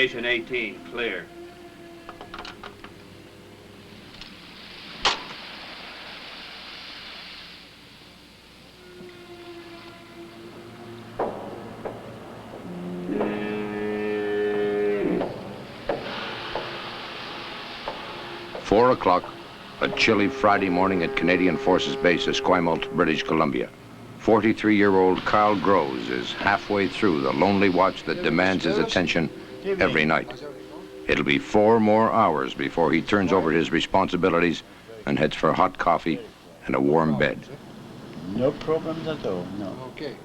Station 18, clear. Four o'clock, a chilly Friday morning at Canadian Forces Base, Esquimalt, British Columbia. 43-year-old Carl Groves is halfway through the lonely watch that demands his attention every night. It'll be 4 more hours before he turns over his responsibilities and heads for hot coffee and a warm bed. No problems at all, no. Okay.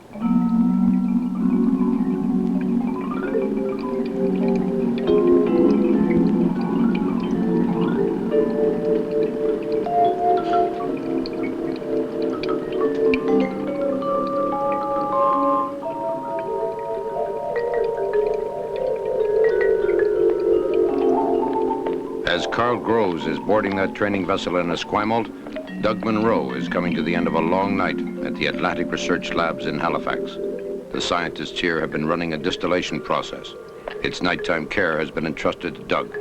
As Carl Groves is boarding that training vessel in Esquimalt, Doug Monroe is coming to the end of a long night at the Atlantic Research Labs in Halifax. The scientists here have been running a distillation process. Its nighttime care has been entrusted to Doug.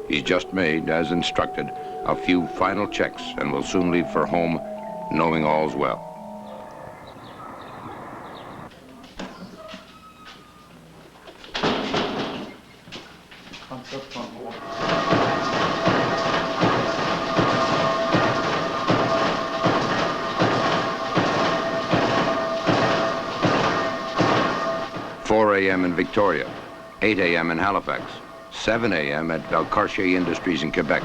He's just made, as instructed, a few final checks and will soon leave for home, knowing all's well. A.m. in Victoria, 8 a.m. in Halifax, 7 a.m. at Valcartier Industries in Quebec.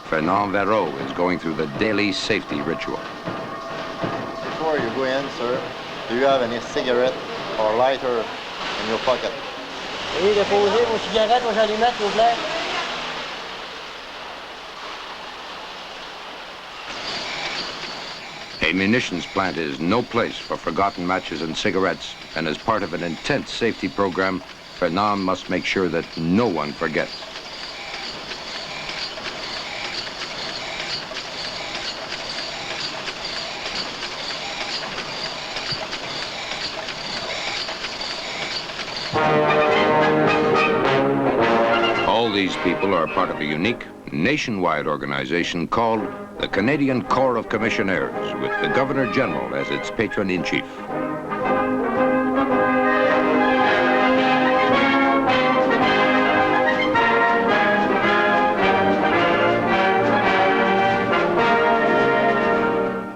Fernand Verreau is going through the daily safety ritual. Before you go in, sir, do you have any cigarette or lighter in your pocket? Oui, déposez vos cigarettes, vos allumettes, s'il vous plaît. A munitions plant is no place for forgotten matches and cigarettes, and as part of an intense safety program, Fernand must make sure that no one forgets. All these people are part of a unique, nationwide organization called the Canadian Corps of Commissionaires, with the Governor-General as its patron-in-chief.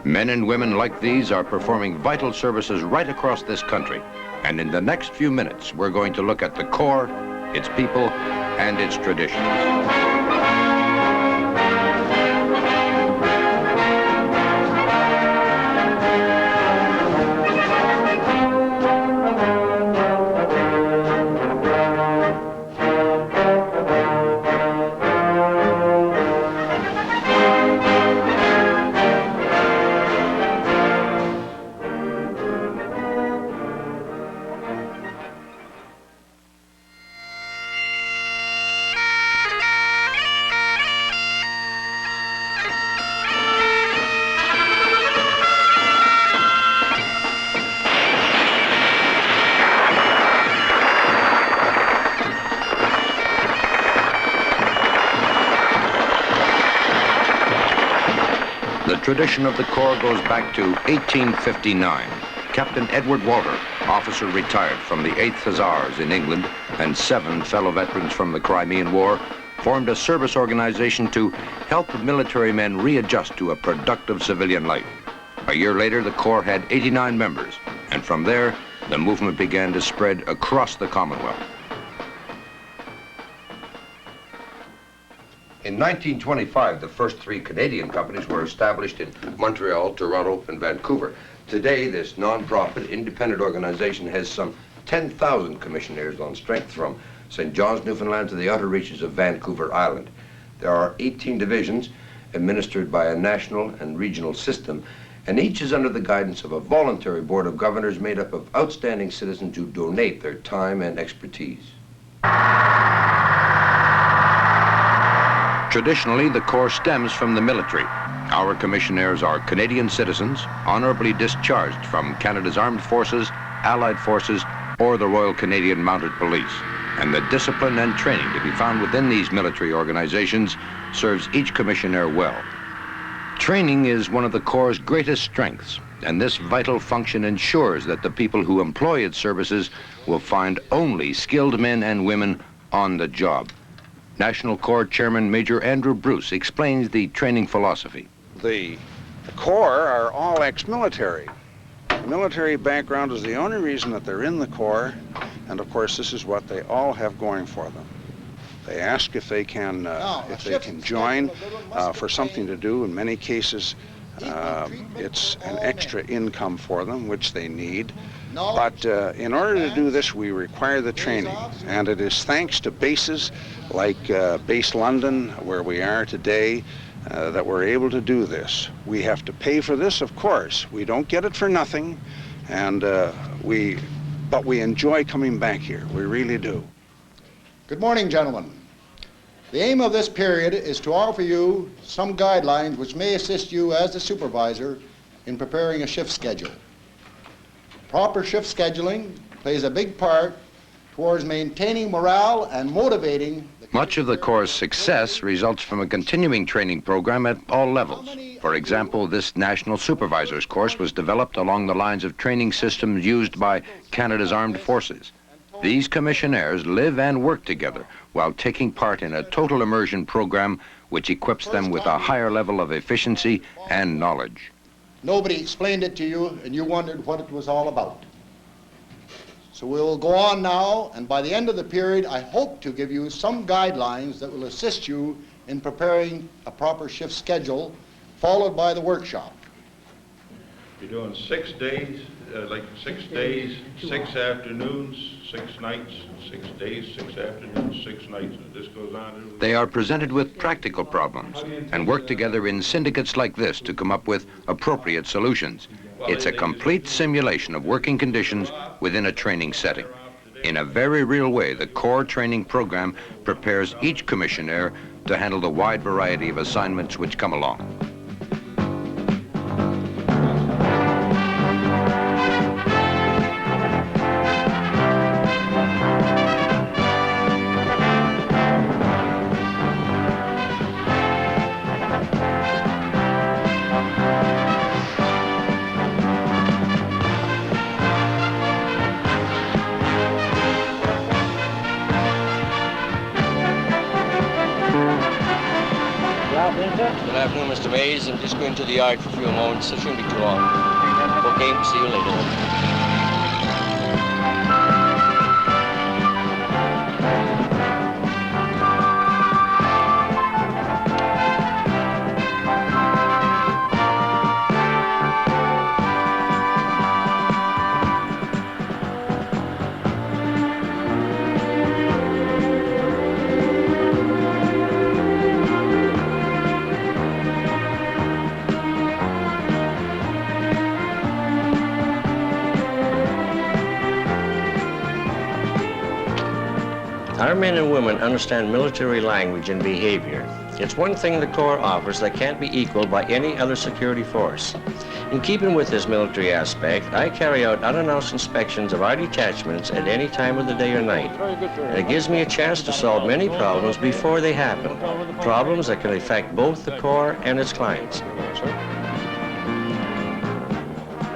Men and women like these are performing vital services right across this country. And in the next few minutes, we're going to look at the Corps, its people, and its traditions. The tradition of the Corps goes back to 1859. Captain Edward Walter, officer retired from the 8th Hussars in England, and 7 fellow veterans from the Crimean War, formed a service organization to help military men readjust to a productive civilian life. A year later, the Corps had 89 members, and from there, the movement began to spread across the Commonwealth. In 1925, the first 3 Canadian companies were established in Montreal, Toronto, and Vancouver. Today, this non-profit, independent organization has some 10,000 commissionaires on strength from St. John's, Newfoundland to the outer reaches of Vancouver Island. There are 18 divisions administered by a national and regional system, and each is under the guidance of a voluntary board of governors made up of outstanding citizens who donate their time and expertise. Traditionally, the Corps stems from the military. Our commissionaires are Canadian citizens, honorably discharged from Canada's Armed Forces, Allied Forces, or the Royal Canadian Mounted Police. And the discipline and training to be found within these military organizations serves each commissionaire well. Training is one of the Corps' greatest strengths, and this vital function ensures that the people who employ its services will find only skilled men and women on the job. National Corps Chairman Major Andrew Bruce explains the training philosophy. The Corps are all ex-military. Military background is the only reason that they're in the Corps, and of course this is what they all have going for them. They ask if they can join for something to do. In many cases, it's an extra income for them, which they need. But in order to do this, we require the training, and it is thanks to bases like Base London, where we are today, that we're able to do this. We have to pay for this, of course. We don't get it for nothing, and but we enjoy coming back here. We really do. Good morning, gentlemen. The aim of this period is to offer you some guidelines which may assist you as the supervisor in preparing a shift schedule. Proper shift scheduling plays a big part towards maintaining morale and motivating. Much of the Corps' success results from a continuing training program at all levels. For example, this National Supervisors course was developed along the lines of training systems used by Canada's armed forces. These commissionaires live and work together while taking part in a total immersion program which equips them with a higher level of efficiency and knowledge. Nobody explained it to you and you wondered what it was all about. So we will go on now, and by the end of the period, I hope to give you some guidelines that will assist you in preparing a proper shift schedule, followed by the workshop. You're doing 6 days, like 6 days, 6 afternoons, 6 nights, 6 days, 6 afternoons, 6 nights, and this goes on. They are presented with practical problems and work together in syndicates like this to come up with appropriate solutions. It's a complete simulation of working conditions within a training setting. In a very real way, the Corps training program prepares each commissionaire to handle the wide variety of assignments which come along. Good afternoon, Mr. Mays. I'm just going to the yard for a few moments. It shouldn't be too long. Okay, see you later. Our men and women understand military language and behavior. It's one thing the Corps offers that can't be equaled by any other security force. In keeping with this military aspect, I carry out unannounced inspections of our detachments at any time of the day or night. And it gives me a chance to solve many problems before they happen, problems that can affect both the Corps and its clients.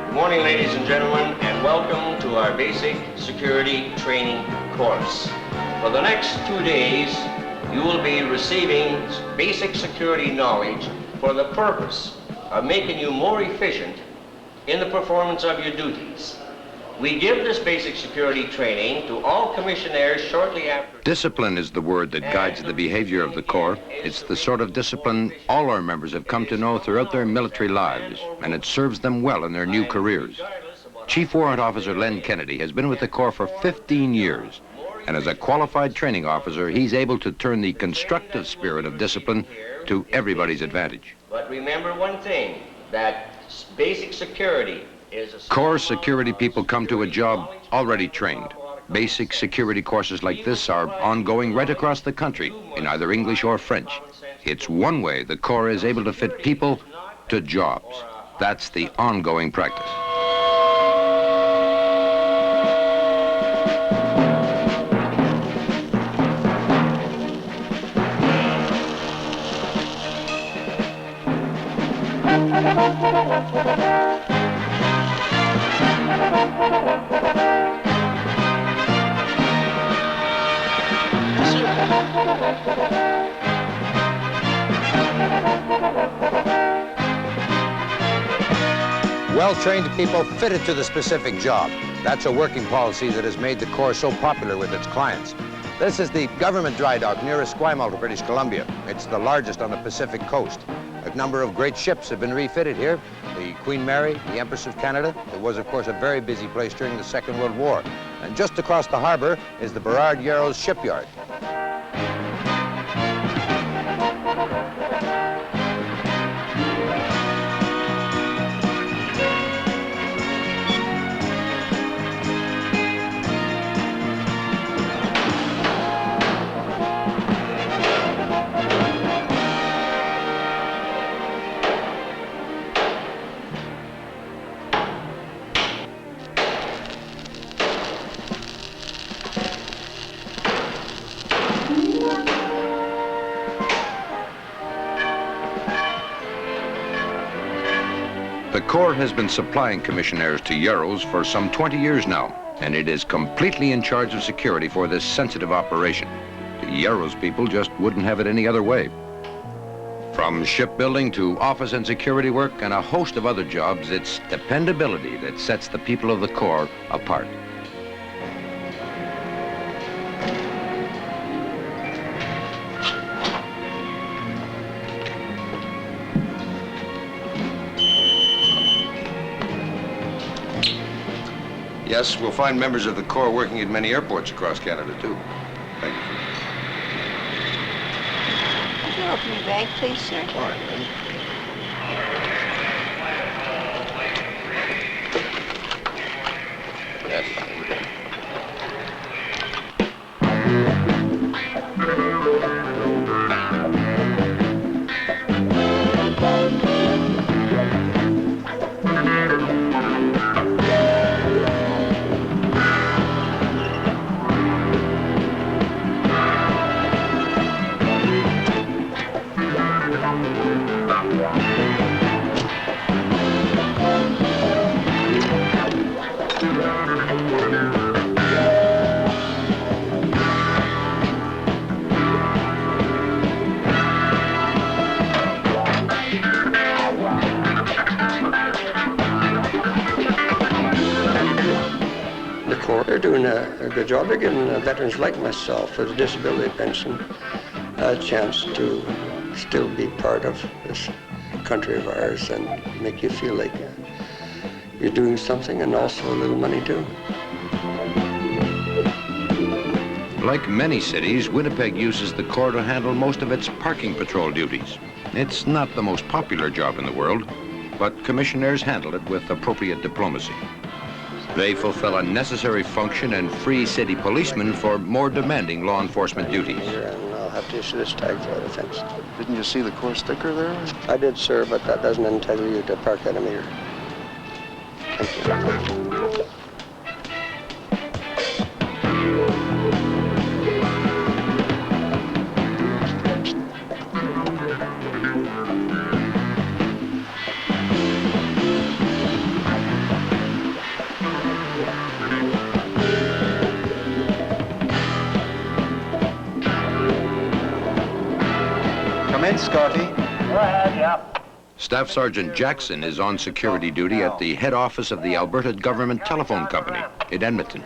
Good morning, ladies and gentlemen, and welcome to our basic security training course. For the next 2 days, you will be receiving basic security knowledge for the purpose of making you more efficient in the performance of your duties. We give this basic security training to all commissionaires shortly after. Discipline is the word that guides the behavior of the Corps. It's the sort of discipline all our members have come to know throughout their military lives, and it serves them well in their new careers. Chief Warrant Officer Len Kennedy has been with the Corps for 15 years. And as a qualified training officer, he's able to turn the constructive spirit of discipline to everybody's advantage. But remember one thing, that basic security is a... Corps security people come to a job already trained. Basic security courses like this are ongoing right across the country in either English or French. It's one way the Corps is able to fit people to jobs. That's the ongoing practice. Well-trained people fitted to the specific job. That's a working policy that has made the Corps so popular with its clients. This is the government dry dock near Esquimalt, British Columbia. It's the largest on the Pacific coast. A number of great ships have been refitted here. The Queen Mary, the Empress of Canada. It was, of course, a very busy place during the Second World War. And just across the harbor is the Burrard Yarrows shipyard. The Corps has been supplying commissionaires to Yarrows for some 20 years now, and it is completely in charge of security for this sensitive operation. The Yarrows people just wouldn't have it any other way. From shipbuilding to office and security work and a host of other jobs, it's dependability that sets the people of the Corps apart. Yes, we'll find members of the Corps working at many airports across Canada, too. Thank you. Could you open your bag, please, sir? All right, lady. Yes, there we go. They're doing a good job. They're giving veterans like myself with a disability pension a chance to still be part of this country of ours and make you feel like you're doing something and also a little money too. Like many cities, Winnipeg uses the Corps to handle most of its parking patrol duties. It's not the most popular job in the world, but commissionaires handle it with appropriate diplomacy. They fulfill a necessary function and free city policemen for more demanding law enforcement duties. And I'll have to issue this tag for that offense. Didn't you see the Corps sticker there? I did, sir, but that doesn't entitle you to park at a meter. Thank you. Come in, Scotty. Go ahead, yeah. Staff Sergeant Jackson is on security duty at the head office of the Alberta Government Telephone Company in Edmonton.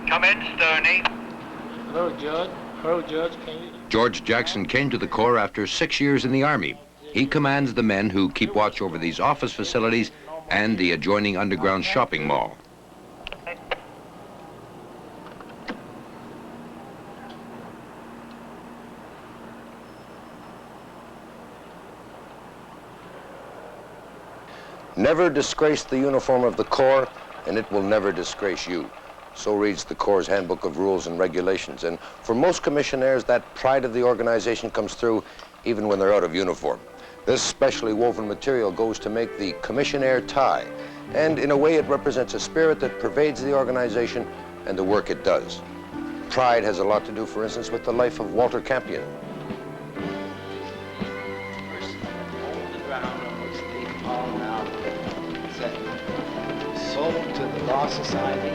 Come in, Stoney. Hello, Judge. Hello, Judge. Can you... George Jackson came to the Corps after 6 years in the Army. He commands the men who keep watch over these office facilities and the adjoining underground shopping mall. Never disgrace the uniform of the Corps, and it will never disgrace you. So reads the Corps' Handbook of Rules and Regulations. And for most commissionaires, that pride of the organization comes through even when they're out of uniform. This specially woven material goes to make the commissionaire tie. And in a way, it represents a spirit that pervades the organization and the work it does. Pride has a lot to do, for instance, with the life of Walter Campion. The ground on which the hall now set, sold to the Law Society.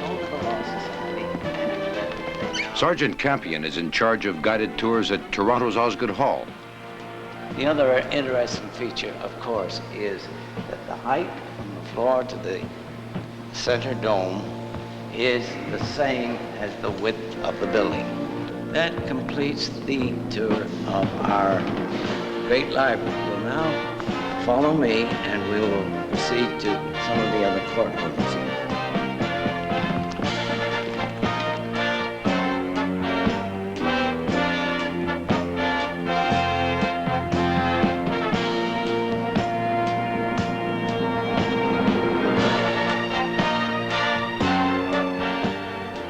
Sold to the Law Society. Sergeant Campion is in charge of guided tours at Toronto's Osgoode Hall. The other interesting feature, of course, is that the height from the floor to the center dome is the same as the width of the building. That completes the tour of our great library. We'll now follow me and we will proceed to some of the other courtrooms.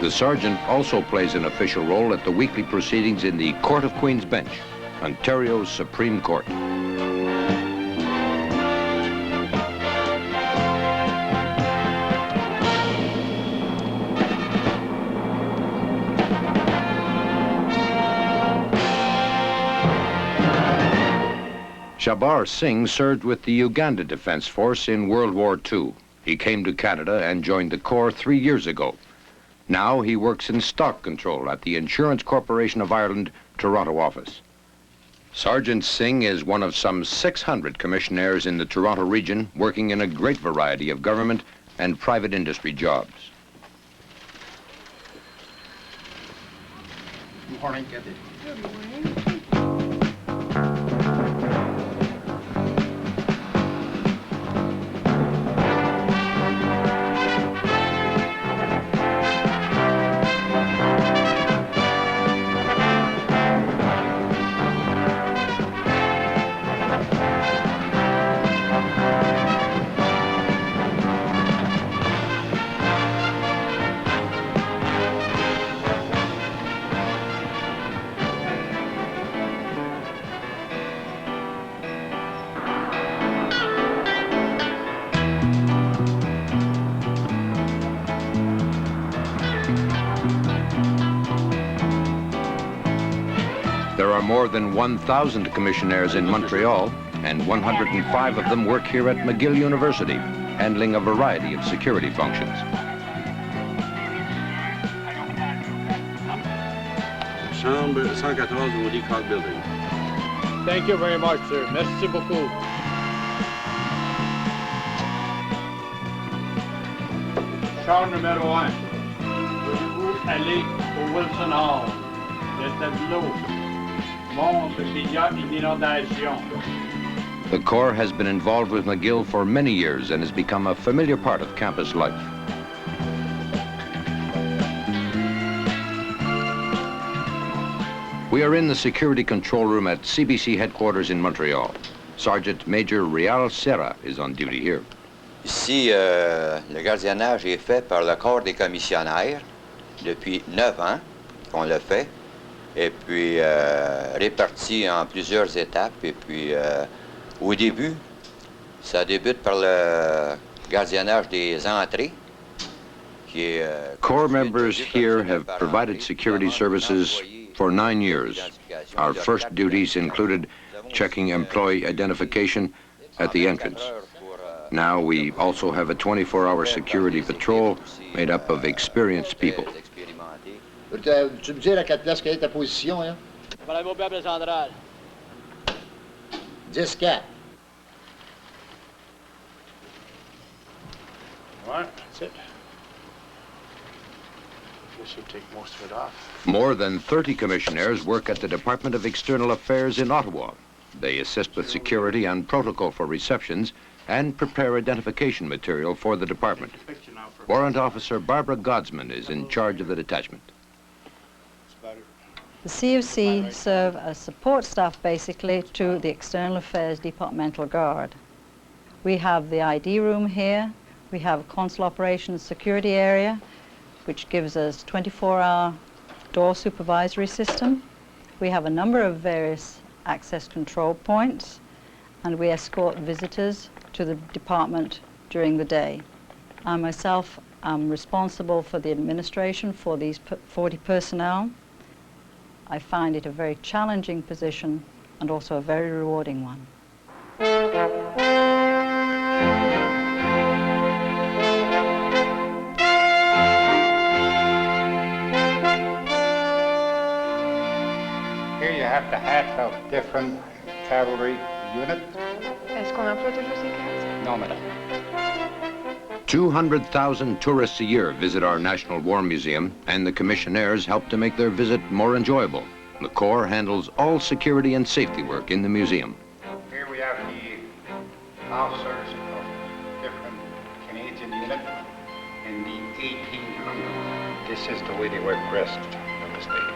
The sergeant also plays an official role at the weekly proceedings in the Court of Queen's Bench, Ontario's Supreme Court. Shabar Singh served with the Uganda Defense Force in World War II. He came to Canada and joined the Corps 3 years ago. Now he works in stock control at the Insurance Corporation of Ireland, Toronto office. Sergeant Singh is one of some 600 commissionaires in the Toronto region working in a great variety of government and private industry jobs. Good morning, Kathy. Good morning. There are more than 1,000 commissionaires in Montreal, and 105 of them work here at McGill University, handling a variety of security functions. Chambre 114 au Leacock Building. Thank you very much, sir. Merci beaucoup. Chambre numéro 1. Voulez-vous aller au Wilson Hall? Le tableau montre qu'il y a une inondation. The Corps has been involved with McGill for many years and has become a familiar part of campus life. We are in the security control room at CBC headquarters in Montreal. Sergeant Major Rial Serra is on duty here. Ici, le gardiennage est fait par le corps des commissionnaires depuis 9 ans qu'on le fait, et puis réparti en plusieurs étapes. Et puis au début, ça débute par le gardiennage des entrées. Corps members here have provided security services for 9 years. Our first duties included checking employee identification at the entrance. Now we also have a 24-hour security patrol made up of experienced people. Tu me dis à quelle place quelle est ta position, hein? Par la mobile centrale. 10-4. All right, that's it. Guess you take most of it off. More than 30 commissionaires work at the Department of External Affairs in Ottawa. They assist with security and protocol for receptions and prepare identification material for the department. Warrant Officer Barbara Godsman is in charge of the detachment. The COC serve as support staff basically to the External Affairs Departmental Guard. We have the ID room here. We have a consular operations security area, which gives us 24-hour door supervisory system. We have a number of various access control points, and we escort visitors to the department during the day. I myself am responsible for the administration for these 40 personnel. I find it a very challenging position and also a very rewarding one. Here you have the hats of different cavalry units. Est-ce qu'on emploie toujours ces casques? No, madame. 200,000 tourists a year visit our National War Museum, and the Commissionaires help to make their visit more enjoyable. The Corps handles all security and safety work in the museum. Here we have the officers of different Canadian units in the 1800s. This is the way they were dressed in the state.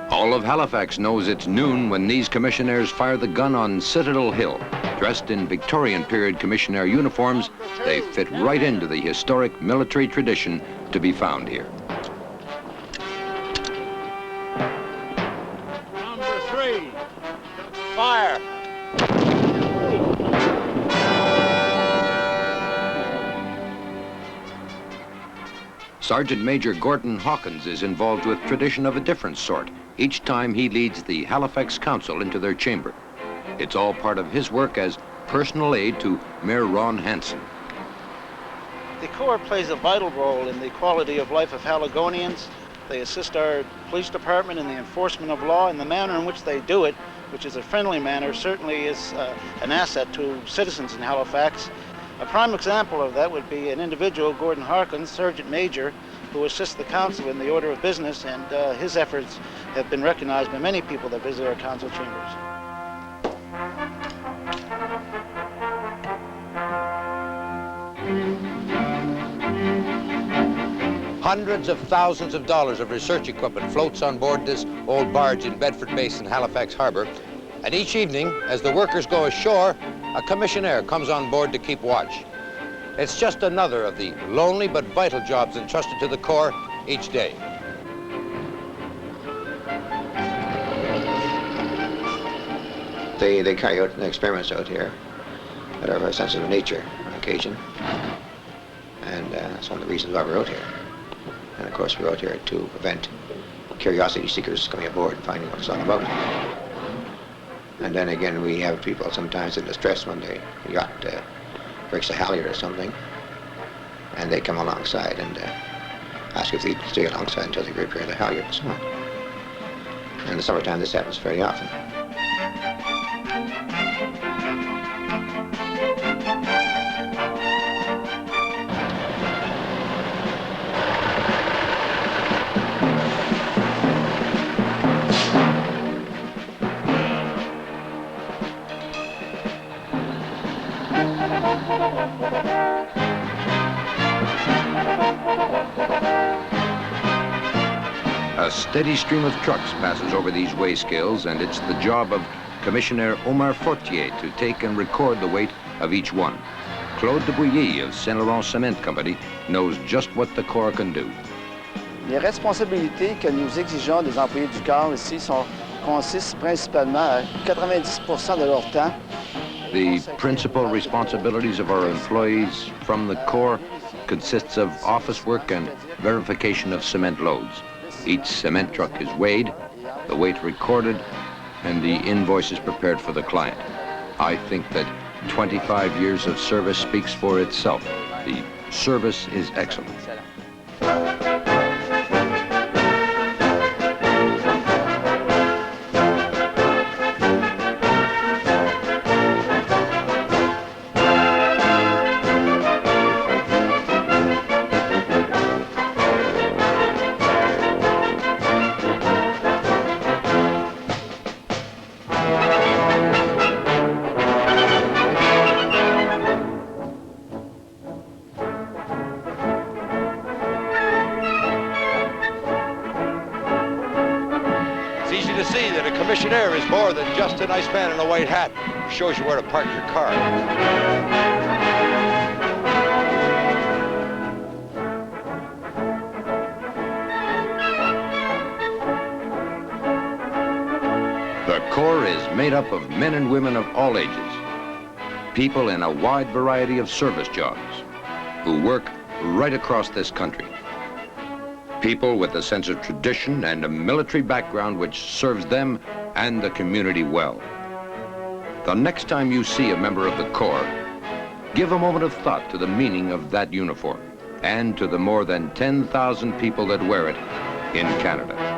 All of Halifax knows it's noon when these Commissionaires fire the gun on Citadel Hill. Dressed in Victorian period Commissionaire uniforms, they fit right into the historic military tradition to be found here. Number 3, fire! Sergeant Major Gordon Hawkins is involved with tradition of a different sort each time he leads the Halifax Council into their chamber. It's all part of his work as personal aide to Mayor Ron Hansen. The Corps plays a vital role in the quality of life of Haligonians. They assist our police department in the enforcement of law, and the manner in which they do it, which is a friendly manner, certainly is an asset to citizens in Halifax. A prime example of that would be an individual, Gordon Hawkins, Sergeant Major, who assists the council in the order of business, and his efforts have been recognized by many people that visit our council chambers. Hundreds of thousands of dollars of research equipment floats on board this old barge in Bedford Basin, Halifax Harbor. And each evening, as the workers go ashore, a commissionaire comes on board to keep watch. It's just another of the lonely but vital jobs entrusted to the Corps each day. They carry out experiments out here that are very sensitive in nature on occasion. And that's one of the reasons why we're out here. And of course we're out here to prevent curiosity seekers coming aboard and finding what it's all about. And then again, we have people sometimes in distress when the yacht breaks a halyard or something, and they come alongside and ask if they stay alongside until they repair the halyard and so on. In the summertime, this happens very often. A steady stream of trucks passes over these weigh scales, and it's the job of Commissionaire Omar Fortier to take and record the weight of each one. Claude de Bouilly of Saint Laurent Cement Company knows just what the Corps can do. Les responsabilités que nous exigeons des employés du corps ici consistent principalement à 90% de leur temps. The principal responsibilities of our employees from the Corps consists of office work and verification of cement loads. Each cement truck is weighed, the weight recorded, and the invoice is prepared for the client. I think that 25 years of service speaks for itself. The service is excellent. see that a commissionaire is more than just a nice man in a white hat. Shows you where to park your car. The Corps is made up of men and women of all ages, people in a wide variety of service jobs who work right across this country. People with a sense of tradition and a military background which serves them and the community well. The next time you see a member of the Corps, give a moment of thought to the meaning of that uniform and to the more than 10,000 people that wear it in Canada.